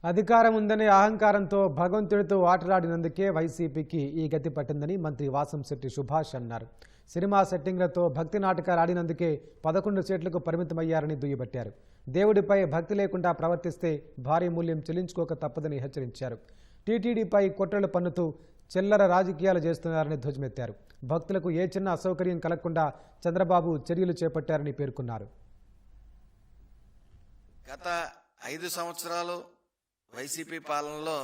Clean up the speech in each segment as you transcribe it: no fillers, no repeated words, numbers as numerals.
అధికారం ఉందనే అహంకారంతో భగవంతుడితో ఆటలాడినందుకే వైసీపీకి ఈ గతి పట్టిందని మంత్రి వాసంశెట్టి సుభాష్ అన్నారు. సినిమా సెట్టింగ్లతో భక్తి నాటకాలు ఆడినందుకే 11 సీట్లకు పరిమితమయ్యారని దుయ్యబట్టారు. దేవుడిపై భక్తి లేకుండా ప్రవర్తిస్తే భారీ మూల్యం చెల్లించుకోక తప్పదని హెచ్చరించారు. టీటీడీపై కుట్రలు పన్నుతూ చిల్లర రాజకీయాలు చేస్తున్నారని ధ్వజమెత్తారు. భక్తులకు ఏ చిన్న అసౌకర్యం కలగకుండా చంద్రబాబు చర్యలు చేపట్టారని పేర్కొన్నారు. గత 5 సంవత్సరాలు వైసీపీ పాలనలో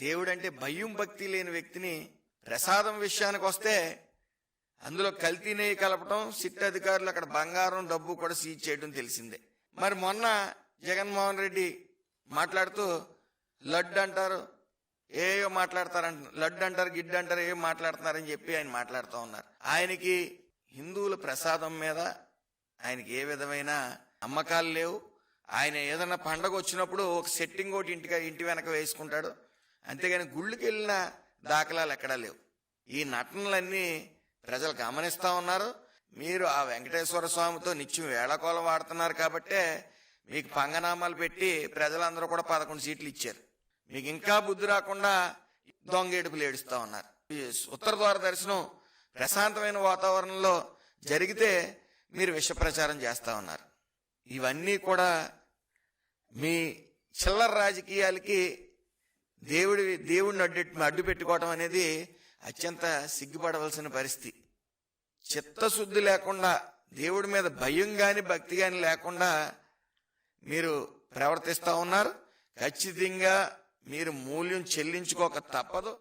దేవుడంటే భయం భక్తి లేని వ్యక్తిని ప్రసాదం విషయానికి వస్తే అందులో కల్తీ నెయ్యి కలపడం, సిట్ అధికారులు అక్కడ బంగారం డబ్బు కూడా సీజ్ చేయడం తెలిసిందే. మరి మొన్న జగన్మోహన్ రెడ్డి మాట్లాడుతూ లడ్డు అంటారు, ఏయో మాట్లాడతారంట, లడ్డు అంటారు, గిడ్డు అంటారు, ఏం మాట్లాడుతున్నారని చెప్పి ఆయన మాట్లాడుతూ ఉన్నారు. ఆయనకి హిందువుల ప్రసాదం మీద ఆయనకి ఏ విధమైన నమ్మకాలు లేవు. ఆయన ఏదన్నా పండగ వచ్చినప్పుడు ఒక సెట్టింగ్ ఒకటి ఇంటి వెనక వేసుకుంటాడు, అంతేగాని గుళ్ళకి వెళ్ళిన దాఖలాలు ఎక్కడా లేవు. ఈ నటనలన్నీ ప్రజలు గమనిస్తూ ఉన్నారు. మీరు ఆ వెంకటేశ్వర స్వామితో నిత్యం వేళకోళం వాడుతున్నారు కాబట్టే మీకు పంగనామాలు పెట్టి ప్రజలందరూ కూడా 11 సీట్లు ఇచ్చారు. మీకు ఇంకా బుద్ధి రాకుండా దొంగేడుపులు ఏడుస్తూ ఉన్నారు. ఉత్తర ద్వార దర్శనం ప్రశాంతమైన వాతావరణంలో జరిగితే మీరు విష ప్రచారం చేస్తూ ఉన్నారు. ఇవన్నీ కూడా మీ చిల్లర రాజకీయాలకి దేవుడిని అడ్డు పెట్టుకోవటం అనేది అత్యంత సిగ్గుపడవలసిన పరిస్థితి. చిత్తశుద్ధి లేకుండా, దేవుడి మీద భయం గాని భక్తి గాని లేకుండా మీరు ప్రవర్తిస్తూ ఉన్నారు. ఖచ్చితంగా మీరు మూల్యం చెల్లించుకోక తప్పదు.